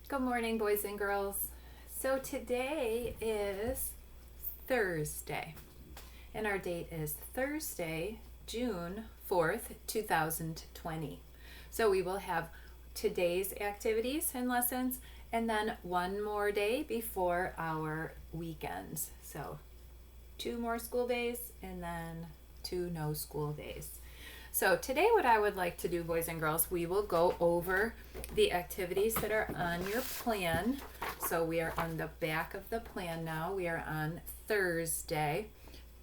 Good morning, boys and girls. So today is Thursday, and our date is Thursday, June 4th, 2020. So we will have today's activities and lessons, and then one more day before our weekends. So 2 more school days, and then 2 no school days. So today what I would like to do, boys and girls, we will go over the activities that are on your plan. So we are on the back of the plan now. We are on Thursday,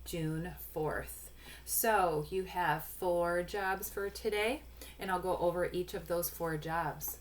June 4th. So you have 4 jobs for today, and I'll go over each of those 4 jobs.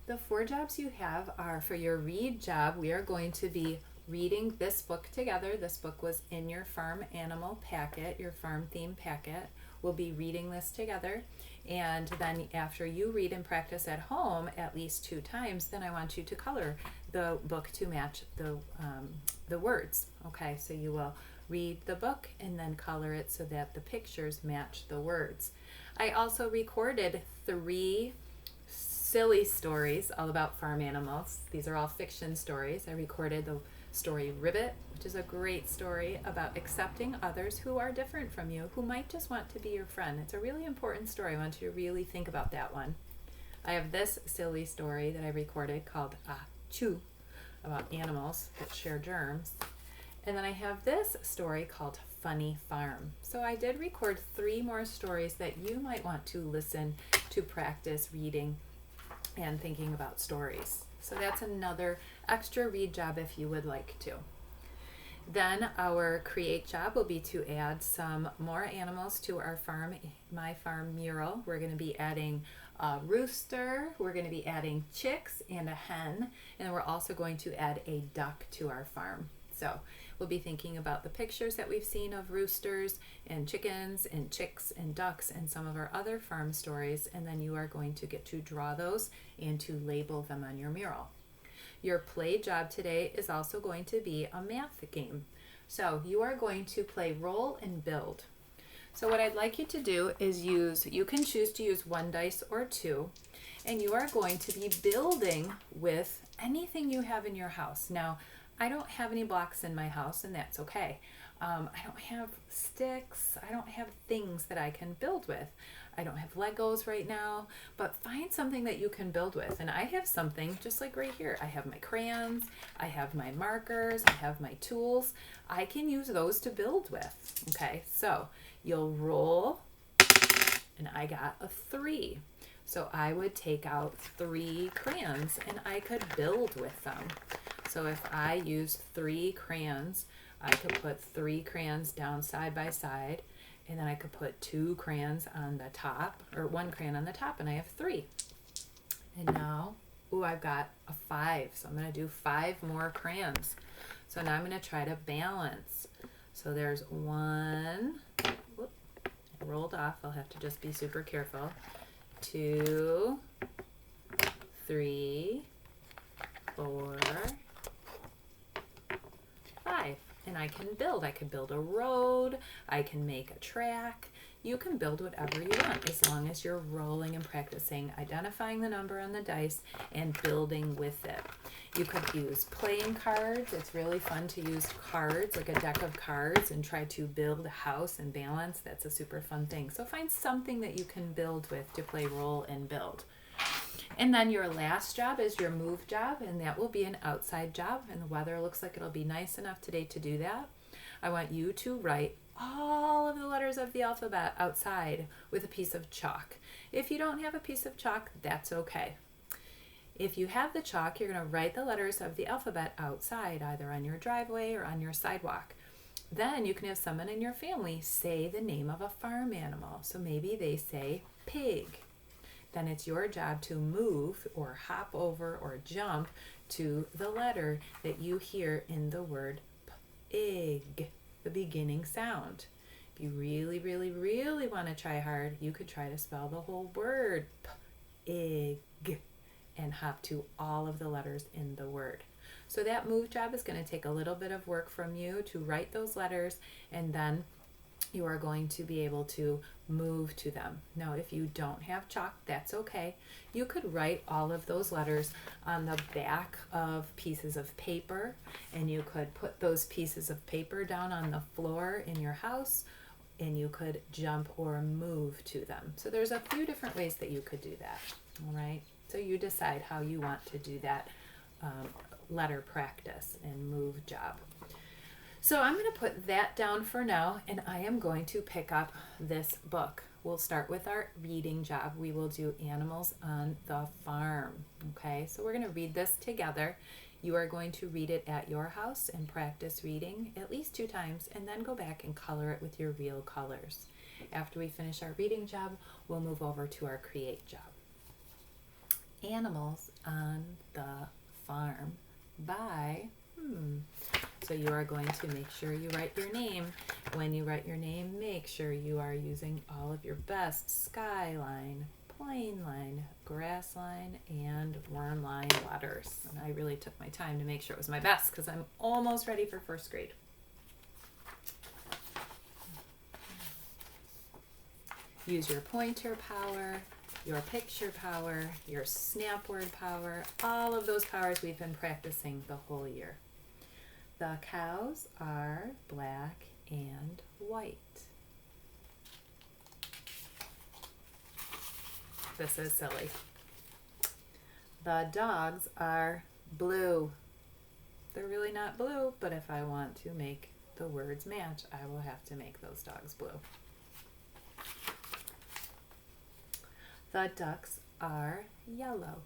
The 4 jobs you have are for your read job. We are going to be reading this book together. This book was in your farm animal packet, your farm theme packet. We'll be reading this together, and then after you read and practice at home at least 2 times, then I want you to color the book to match the words. Okay, so you will read the book and then color it so that the pictures match the words. I also recorded 3 silly stories all about farm animals. These are all fiction stories. I recorded the story Ribbit, which is a great story about accepting others who are different from you, who might just want to be your friend. It's a really important story. I want you to really think about that one. I have this silly story that I recorded called Chew, about animals that share germs. And then I have this story called Funny Farm. So I did record 3 more stories that you might want to listen to practice reading and thinking about stories. So that's another extra read job if you would like to. Then our create job will be to add some more animals to our farm, my farm mural. We're going to be adding a rooster, we're going to be adding chicks and a hen, and we're also going to add a duck to our farm. So we'll be thinking about the pictures that we've seen of roosters and chickens and chicks and ducks and some of our other farm stories, and then you are going to get to draw those and to label them on your mural. Your play job today is also going to be a math game. So you are going to play roll and build. So what I'd like you to do is you can choose to use 1 dice or 2, and you are going to be building with anything you have in your house. Now, I don't have any blocks in my house, and that's okay. I don't have sticks. I don't have things that I can build with. I don't have Legos right now, but find something that you can build with. And I have something just like right here. I have my crayons, I have my markers, I have my tools. I can use those to build with. Okay, so you'll roll, and I got a 3. So I would take out 3 crayons, and I could build with them. So if I use 3 crayons, I could put 3 crayons down side by side, and then I could put 2 crayons on the top, or 1 crayon on the top, and I have 3. And now, I've got a 5, so I'm going to do 5 more crayons. So now I'm going to try to balance. So there's 1, whoop, rolled off, I'll have to just be super careful, 2, 3, 4, 5. And I can build. I can build a road. I can make a track. You can build whatever you want as long as you're rolling and practicing identifying the number on the dice and building with it. You could use playing cards. It's really fun to use cards, like a deck of cards, and try to build a house and balance. That's a super fun thing. So find something that you can build with to play roll and build. And then your last job is your move job, and that will be an outside job, and the weather looks like it'll be nice enough today to do that. I want you to write all of the letters of the alphabet outside with a piece of chalk. If you don't have a piece of chalk, that's okay. If you have the chalk, you're going to write the letters of the alphabet outside, either on your driveway or on your sidewalk. Then you can have someone in your family say the name of a farm animal. So maybe they say pig. Then it's your job to move or hop over or jump to the letter that you hear in the word pig, the beginning sound. If you really, really, really want to try hard, you could try to spell the whole word pig and hop to all of the letters in the word. So that move job is going to take a little bit of work from you to write those letters and then you are going to be able to move to them. Now, if you don't have chalk, that's okay. You could write all of those letters on the back of pieces of paper, and you could put those pieces of paper down on the floor in your house, and you could jump or move to them. So there's a few different ways that you could do that. All right. So you decide how you want to do that letter practice and move job. So I'm going to put that down for now, and I am going to pick up this book. We'll start with our reading job. We will do Animals on the Farm. Okay, so we're going to read this together. You are going to read it at your house and practice reading at least 2 times, and then go back and color it with your real colors. After we finish our reading job, we'll move over to our create job. Animals on the Farm by So you are going to make sure you write your name. When you write your name, make sure you are using all of your best skyline, plain line, grass line, and worm line letters. And I really took my time to make sure it was my best because I'm almost ready for first grade. Use your pointer power, your picture power, your snap word power, all of those powers we've been practicing the whole year. The cows are black and white. This is silly. The dogs are blue. They're really not blue, but if I want to make the words match, I will have to make those dogs blue. The ducks are yellow.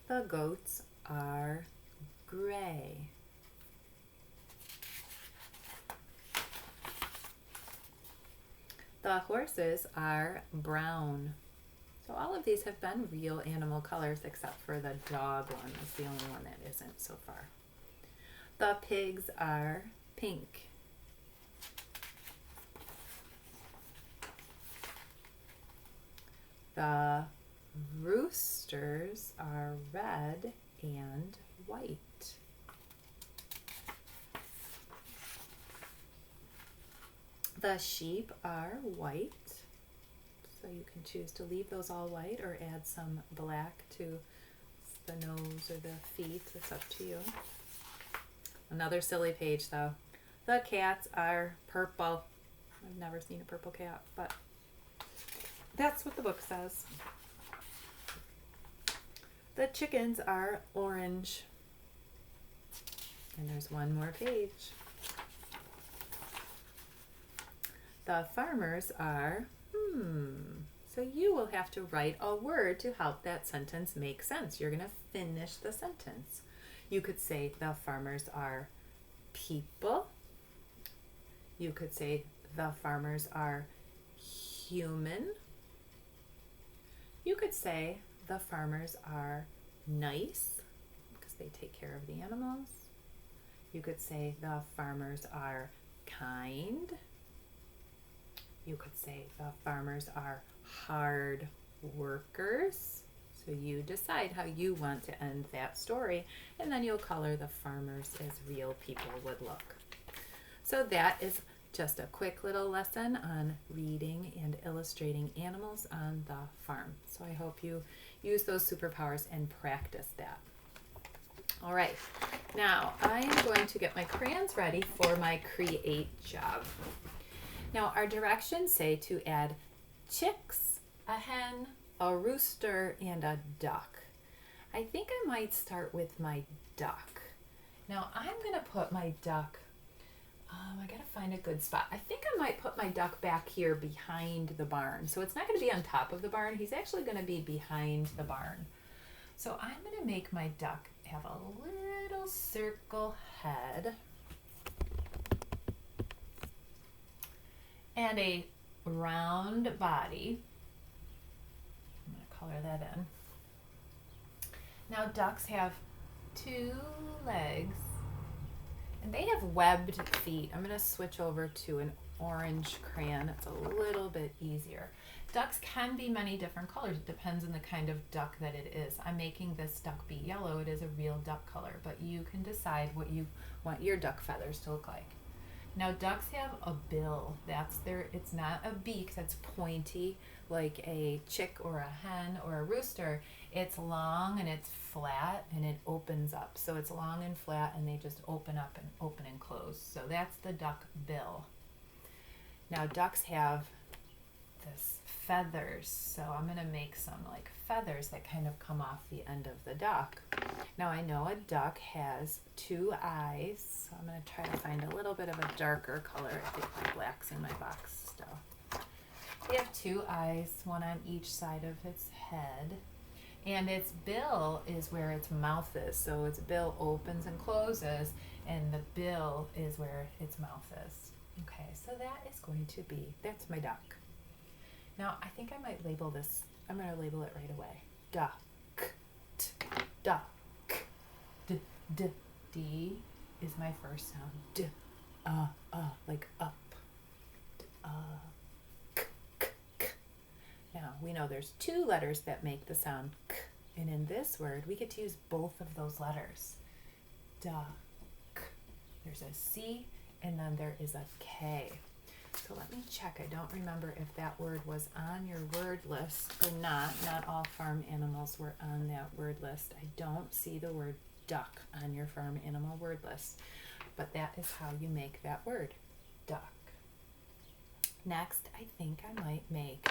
The goats are gray. The horses are brown. So all of these have been real animal colors except for the dog one. That's the only one that isn't so far. The pigs are pink. The roosters are red and white. The sheep are white. So you can choose to leave those all white or add some black to the nose or the feet. It's up to you. Another silly page though. The cats are purple. I've never seen a purple cat, but that's what the book says. The chickens are orange. And there's one more page. The farmers are, So you will have to write a word to help that sentence make sense. You're going to finish the sentence. You could say the farmers are people. You could say the farmers are human. You could say the farmers are nice because they take care of the animals. You could say the farmers are kind. You could say the farmers are hard workers. So you decide how you want to end that story, and then you'll color the farmers as real people would look. So that is just a quick little lesson on reading and illustrating animals on the farm. So I hope you use those superpowers and practice that. All right, now I am going to get my crayons ready for my create job. Now our directions say to add chicks, a hen, a rooster, and a duck. I think I might start with my duck. Now I'm going to put my duck, I got to find a good spot. I think I might put my duck back here behind the barn. So it's not going to be on top of the barn. He's actually going to be behind the barn. So I'm going to make my duck have a little circle head and a round body. I'm going to color that in. Now ducks have 2 legs and they have webbed feet. I'm going to switch over to an orange crayon. It's a little bit easier. Ducks can be many different colors. It depends on the kind of duck that it is. I'm making this duck be yellow. It is a real duck color, but you can decide what you want your duck feathers to look like. Now ducks have a bill. It's not a beak that's pointy like a chick or a hen or a rooster. It's long and it's flat and it opens up. So it's long and flat and they just open and close. So that's the duck bill. Now ducks have this feathers. So I'm going to make some like feathers that kind of come off the end of the duck. Now I know a duck has 2 eyes. So I'm going to try to find a little bit of a darker color. I think my black's in my box still. They have 2 eyes, one on each side of its head. And its bill is where its mouth is. So its bill opens and closes, and the bill is where its mouth is. Okay, so that's my duck. Now, I think I might label this. I'm going to label it right away. Duck. Duck. D is my first sound. D, like up. Now, we know there's 2 letters that make the sound k, and in this word, we get to use both of those letters. Duck. There's a C, and then there is a K. So let me check. I don't remember if that word was on your word list or not. Not all farm animals were on that word list. I don't see the word duck on your farm animal word list, but that is how you make that word, duck. Next, I think I might make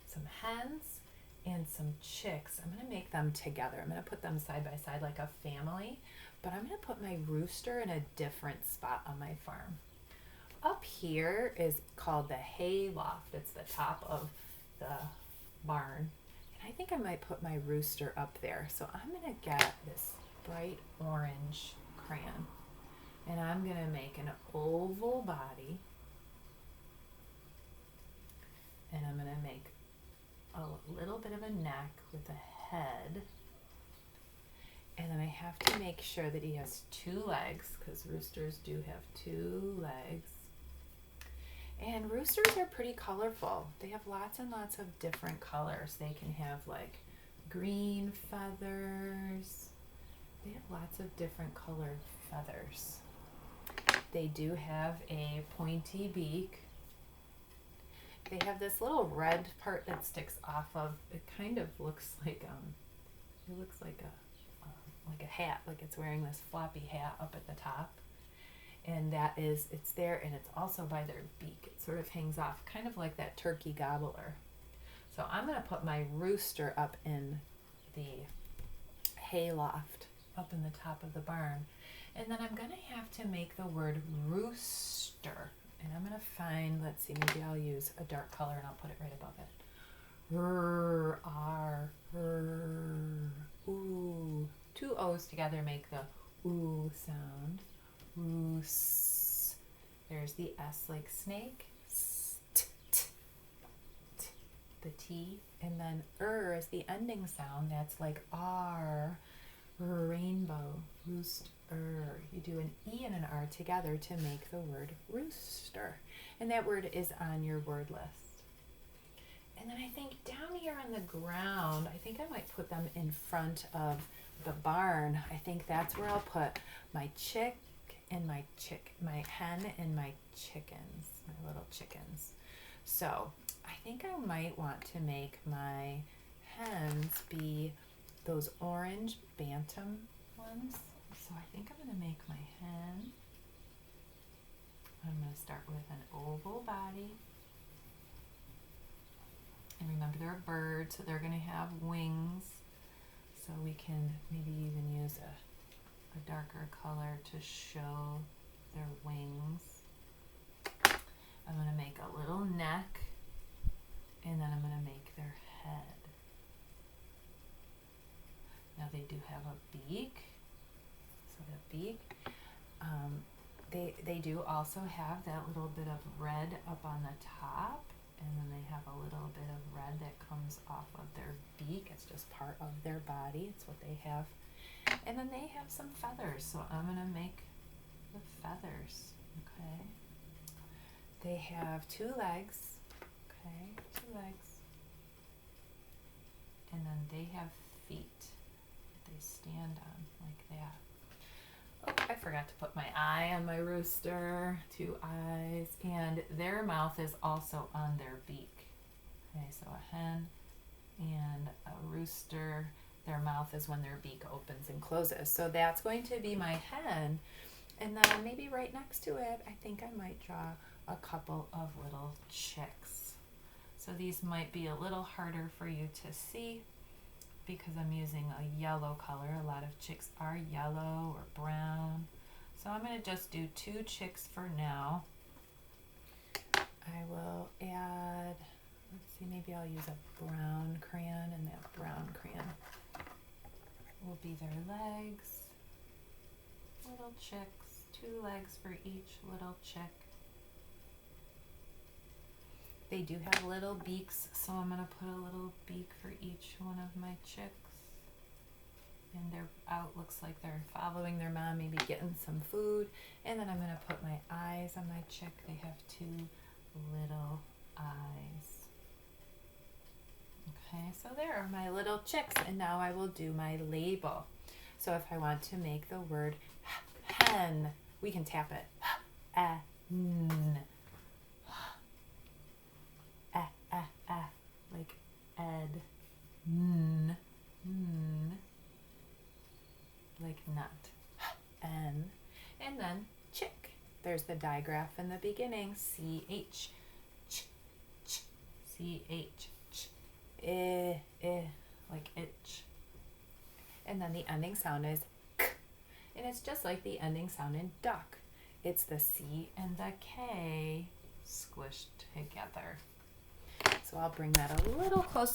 some hens and some chicks. I'm going to make them together. I'm going to put them side by side like a family, but I'm going to put my rooster in a different spot on my farm. Up here is called the hay loft. It's the top of the barn. And I think I might put my rooster up there. So I'm going to get this bright orange crayon, and I'm going to make an oval body, and I'm going to make a little bit of a neck with a head, and then I have to make sure that he has 2 legs, because roosters do have 2 legs. And roosters are pretty colorful. They have lots and lots of different colors. They can have like green feathers. They have lots of different colored feathers. They do have a pointy beak. They have this little red part that sticks off of. It kind of looks like a hat, like it's wearing this floppy hat up at the top. And it's there, and it's also by their beak. It sort of hangs off, kind of like that turkey gobbler. So I'm going to put my rooster up in the hay loft, up in the top of the barn. And then I'm going to have to make the word rooster. And I'm going to find, let's see, maybe I'll use a dark color and I'll put it right above it. R, ooh. 2 O's together make the ooh sound. Roos. There's the S like snake. The T. And then is the ending sound. That's like R. Rainbow. Rooster. You do an E and an R together to make the word rooster. And that word is on your word list. And then I think down here on the ground, I think I might put them in front of the barn. I think that's where I'll put my chick and my hen and my chickens, my little chickens. So I think I might want to make my hens be those orange bantam ones. So I think I'm going to make my hen. I'm going to start with an oval body. And remember, they're a bird, so they're going to have wings. So we can maybe even use a darker color to show their wings. I'm going to make a little neck, and then I'm going to make their head. Now they do have a beak. So the beak, they do also have that little bit of red up on the top, and then they have a little bit of red that comes off of their beak. It's just part of their body. It's what they have. And then they have some feathers, so I'm going to make the feathers, okay? They have 2 legs, okay, 2 legs. and they have feet that they stand on like that. Oh, I forgot to put my eye on my rooster. 2 eyes, and their mouth is also on their beak. Okay, so a hen and a rooster, their mouth is when their beak opens and closes. So that's going to be my hen. And then maybe right next to it, I think I might draw a couple of little chicks. So these might be a little harder for you to see because I'm using a yellow color. A lot of chicks are yellow or brown. So I'm going to just do 2 chicks for now. I will add, let's see, maybe I'll use a brown crayon, and that brown crayon will be their legs. Little chicks, 2 legs for each little chick. They do have little beaks, so I'm going to put a little beak for each one of my chicks. And they're out, looks like they're following their mom, maybe getting some food. And then I'm going to put my eyes on my chick. They have 2 little eyes. Okay, so there are my little chicks, and now I will do my label. So if I want to make the word hen, we can tap it. N. Like ed. N. N. Like nut. N. And then chick. There's the digraph in the beginning. CH. Ch. Ch. CH. Ch. Like itch. And then the ending sound is k. And it's just like the ending sound in duck. It's the C and the K squished together. So I'll bring that a little closer